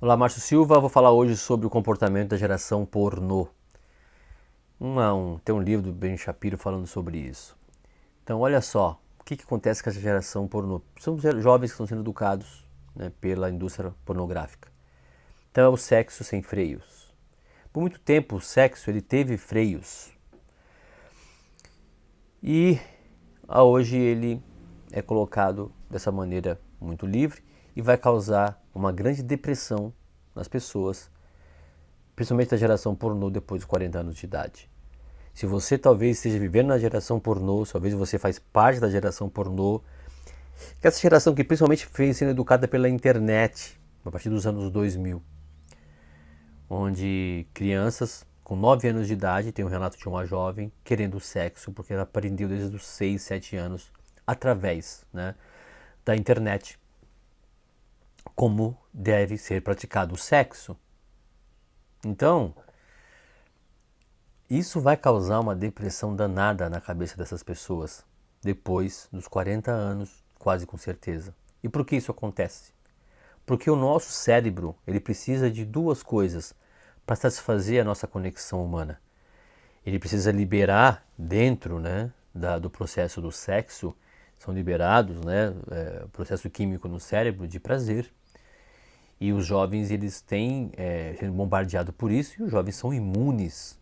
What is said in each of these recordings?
Olá, Márcio Silva. Vou falar hoje sobre o comportamento da geração pornô. Tem um livro do Ben Shapiro falando sobre isso. Então, olha só, o que acontece com essa geração pornô? São jovens que estão sendo educados, né, pela indústria pornográfica. Então, é o sexo sem freios. Por muito tempo, o sexo ele teve freios e hoje ele é colocado dessa maneira muito livre e vai causar uma grande depressão nas pessoas, principalmente da geração pornô depois dos 40 anos de idade. Se você talvez esteja vivendo na geração pornô, talvez você faz parte da geração pornô, que é essa geração que principalmente foi sendo educada pela internet, a partir dos anos 2000, onde crianças com 9 anos de idade, tem um relato de uma jovem querendo sexo, porque ela aprendeu desde os 6, 7 anos, através, né, da internet, como deve ser praticado o sexo. Então, isso vai causar uma depressão danada na cabeça dessas pessoas, depois dos 40 anos, quase com certeza. E por que isso acontece? Porque o nosso cérebro ele precisa de duas coisas para satisfazer a nossa conexão humana. Ele precisa liberar dentro, né, do processo do sexo, são liberados, né, processo químico no cérebro de prazer. E os jovens eles têm sendo bombardeados por isso e os jovens são imunes,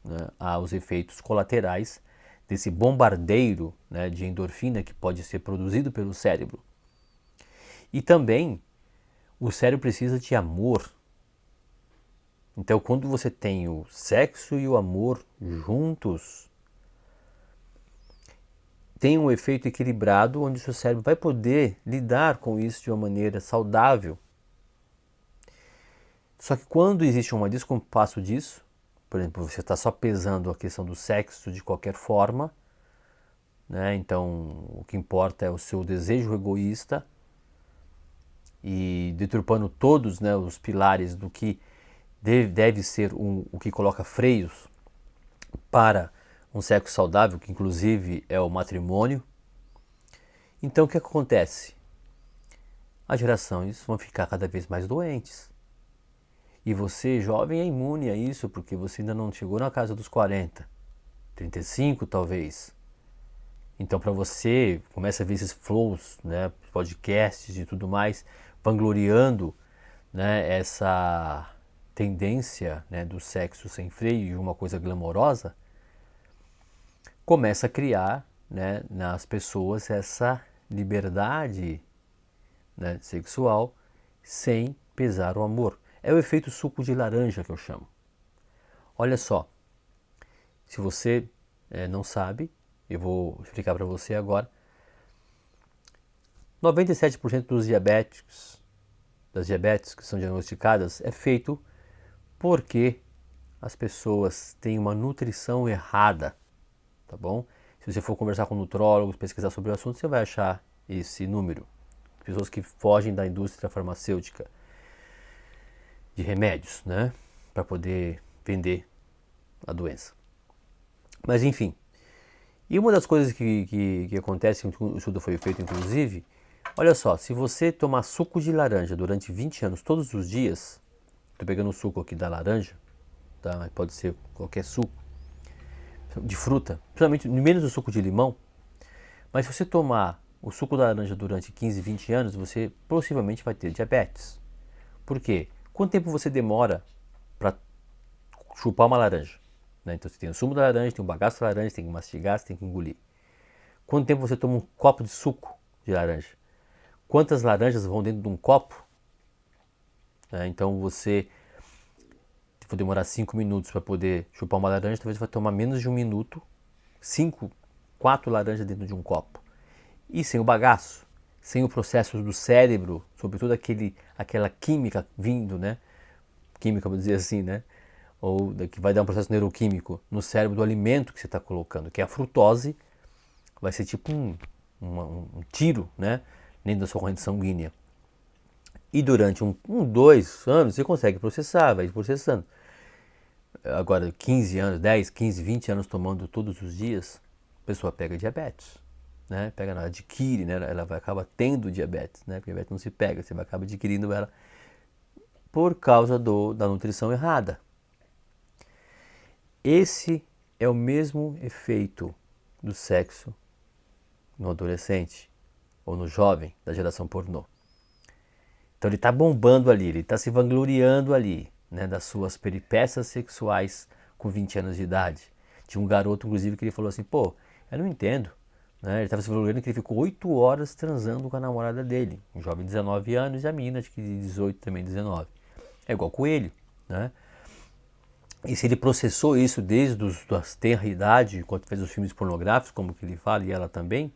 né, aos efeitos colaterais desse bombardeio, né, de endorfina que pode ser produzido pelo cérebro. E também o cérebro precisa de amor. Então, quando você tem o sexo e o amor juntos, tem um efeito equilibrado onde o seu cérebro vai poder lidar com isso de uma maneira saudável. Só que quando existe um descompasso disso, por exemplo, você está só pesando a questão do sexo de qualquer forma, né? Então o que importa é o seu desejo egoísta e deturpando todos, né, os pilares do que deve ser o que coloca freios para um sexo saudável, que inclusive é o matrimônio. Então o que acontece? As gerações vão ficar cada vez mais doentes. E você, jovem, é imune a isso porque você ainda não chegou na casa dos 40, 35 talvez. Então, para você, começa a ver esses flows, né, podcasts e tudo mais, vangloriando, né, essa tendência, né, do sexo sem freio de uma coisa glamourosa, começa a criar, né, nas pessoas essa liberdade, né, sexual sem pesar o amor. É o efeito suco de laranja que eu chamo. Olha só, se você não sabe, eu vou explicar para você agora. 97% das diabetes que são diagnosticadas é feito porque as pessoas têm uma nutrição errada, tá bom? Se você for conversar com nutrólogos, pesquisar sobre o assunto, você vai achar esse número. Pessoas que fogem da indústria farmacêutica de remédios, né, para poder vender a doença. Mas enfim, e uma das coisas que acontece, o estudo foi feito inclusive, olha só, se você tomar suco de laranja durante 20 anos todos os dias, estou pegando o suco aqui da laranja, tá? Pode ser qualquer suco, de fruta, principalmente menos o suco de limão, mas se você tomar o suco da laranja durante 15, 20 anos, você possivelmente vai ter diabetes. Por quê? Quanto tempo você demora para chupar uma laranja? Né? Então você tem o sumo da laranja, tem o bagaço da laranja, tem que mastigar, você tem que engolir. Quanto tempo você toma um copo de suco de laranja? Quantas laranjas vão dentro de um copo? Então você, se for demorar 5 minutos para poder chupar uma laranja, talvez vai tomar menos de um minuto, 5, 4 laranjas dentro de um copo. E sem o bagaço, sem o processo do cérebro, sobretudo aquela química vindo, né? Química, vou dizer assim, né? Ou que vai dar um processo neuroquímico no cérebro do alimento que você está colocando, que é a frutose, vai ser tipo um tiro, né? Dentro da sua corrente sanguínea. E durante 2 anos você consegue processar, vai processando. Agora, 15 anos, 10, 15, 20 anos tomando todos os dias, a pessoa pega diabetes. Né? Pega, ela adquire, né? Ela vai acaba tendo diabetes, né? Porque diabetes não se pega, você vai acabar adquirindo ela por causa da nutrição errada. Esse é o mesmo efeito do sexo no adolescente ou no jovem da geração pornô. Então ele está bombando ali, ele está se vangloriando ali, né, das suas peripécias sexuais com 20 anos de idade. Tinha um garoto, inclusive, que ele falou assim, pô, eu não entendo. Né? Ele estava se vangloriando que ele ficou 8 horas transando com a namorada dele. Um jovem de 19 anos e a menina, acho que de 18 também, 19. É igual coelho, né? E se ele processou isso desde a tenra idade, enquanto fez os filmes pornográficos, como que ele fala, e ela também,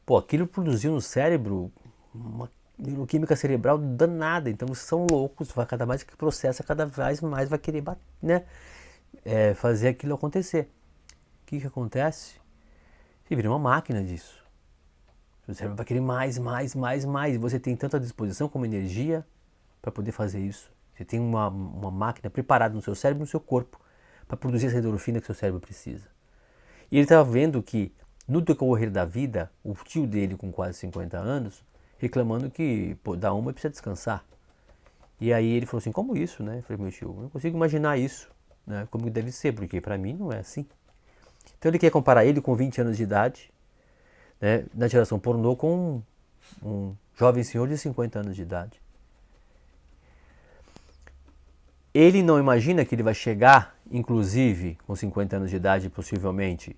pô, aquilo produziu no cérebro uma neuroquímica cerebral danada. Então vocês são loucos, cada mais que processa, cada vez mais vai querer né, fazer aquilo acontecer. O que acontece? Você vira uma máquina disso. O cérebro vai querer mais, mais, mais, mais. E você tem tanta disposição como energia para poder fazer isso. Você tem uma máquina preparada no seu cérebro e no seu corpo para produzir essa endorfina que seu cérebro precisa. E ele estava vendo que, no decorrer da vida, o tio dele, com quase 50 anos, reclamando que, pô, dá uma e precisa descansar. E aí ele falou assim, como isso, né? Eu falei, meu tio, eu não consigo imaginar isso, né? Como deve ser, porque para mim não é assim. Então ele quer comparar ele com 20 anos de idade, né, na geração pornô, com um jovem senhor de 50 anos de idade. Ele não imagina que ele vai chegar, inclusive, com 50 anos de idade, possivelmente,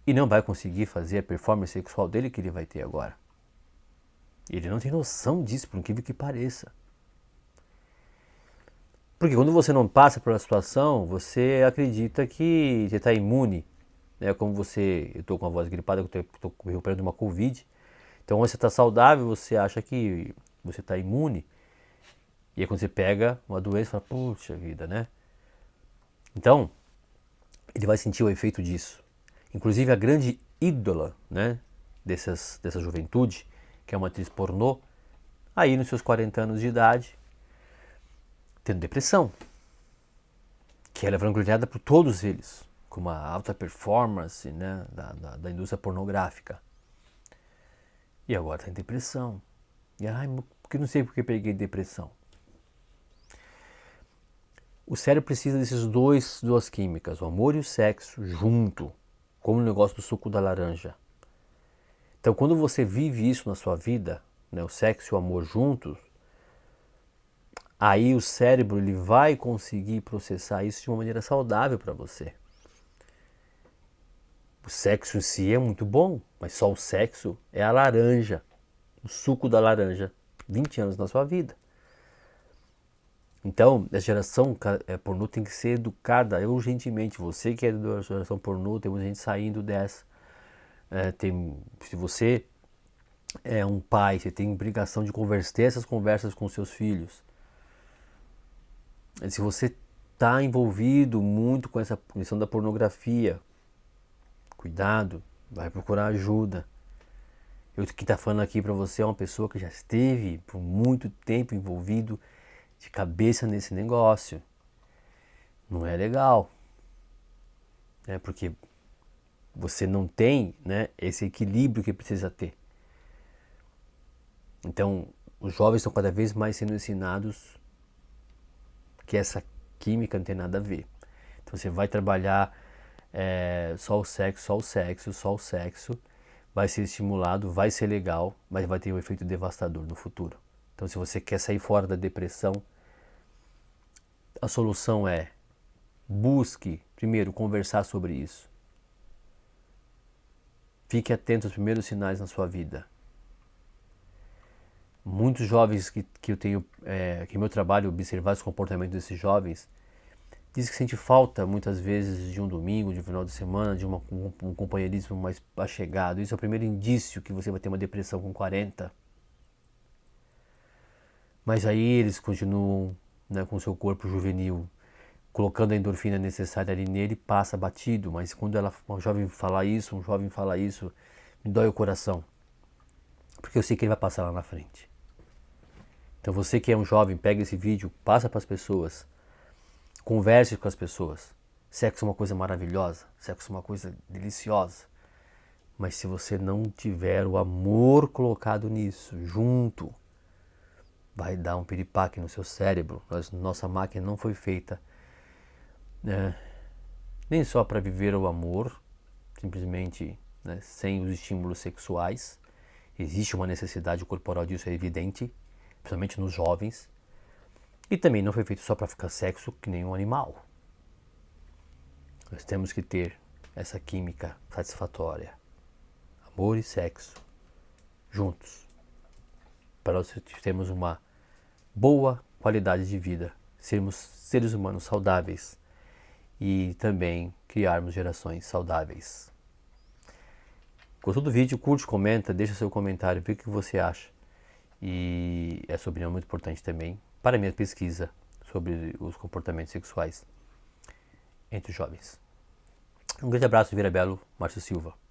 e não vai conseguir fazer a performance sexual dele que ele vai ter agora. Ele não tem noção disso, por incrível que pareça. Porque quando você não passa pela situação, você acredita que você está imune. Né? Como você, eu estou com a voz gripada, eu estou recuperando uma Covid. Então, quando você está saudável, você acha que você está imune. E aí quando você pega uma doença, fala, puxa vida, né? Então, ele vai sentir o efeito disso. Inclusive a grande ídola, né, dessa juventude, que é uma atriz pornô, aí nos seus 40 anos de idade, tendo depressão. Que ela é vangloriada por todos eles, com uma alta performance, né, da indústria pornográfica. E agora está em depressão. E ai, porque não sei porque peguei depressão. O cérebro precisa desses duas químicas, o amor e o sexo, junto, como o negócio do suco da laranja. Então, quando você vive isso na sua vida, né, o sexo e o amor juntos, aí o cérebro ele vai conseguir processar isso de uma maneira saudável para você. O sexo em si é muito bom, mas só o sexo é a laranja, o suco da laranja, 20 anos na sua vida. Então, a geração pornô tem que ser educada urgentemente. Você que é da geração pornô, tem muita gente saindo dessa. Se você é um pai, você tem obrigação de ter essas conversas com seus filhos. Se você está envolvido muito com essa questão da pornografia, cuidado, vai procurar ajuda. Eu que está falando aqui para você é uma pessoa que já esteve por muito tempo envolvido de cabeça nesse negócio. Não é legal, né? Porque você não tem, né, esse equilíbrio que precisa ter. Então, os jovens estão cada vez mais sendo ensinados que essa química não tem nada a ver. Então você vai trabalhar só o sexo, só o sexo, só o sexo, vai ser estimulado, vai ser legal, mas vai ter um efeito devastador no futuro. Então se você quer sair fora da depressão, a solução é busque, primeiro, conversar sobre isso. Fique atento aos primeiros sinais na sua vida. Muitos jovens que eu tenho, que meu trabalho observar os comportamentos desses jovens, diz que sente falta muitas vezes de um domingo, de um final de semana, de um companheirismo mais achegado. Isso é o primeiro indício que você vai ter uma depressão com 40. Mas aí eles continuam, né, com o seu corpo juvenil, colocando a endorfina necessária ali nele, passa batido. Mas quando um jovem fala isso, me dói o coração. Porque eu sei que ele vai passar lá na frente. Então você que é um jovem, pega esse vídeo, passa para as pessoas, converse com as pessoas. Sexo é uma coisa maravilhosa, sexo é uma coisa deliciosa. Mas se você não tiver o amor colocado nisso, junto, vai dar um piripaque no seu cérebro. Nossa máquina não foi feita nem só para viver o amor, simplesmente, né, sem os estímulos sexuais. Existe uma necessidade corporal disso, é evidente, principalmente nos jovens. E também não foi feito só para ficar sexo que nem um animal. Nós temos que ter essa química satisfatória, amor e sexo, juntos, para nós termos uma boa qualidade de vida, sermos seres humanos saudáveis e também criarmos gerações saudáveis. Gostou do vídeo? Curte, comenta, deixa seu comentário, vê o que você acha. E essa opinião é muito importante também para a minha pesquisa sobre os comportamentos sexuais entre os jovens. Um grande abraço, Vira Belo, Márcio Silva.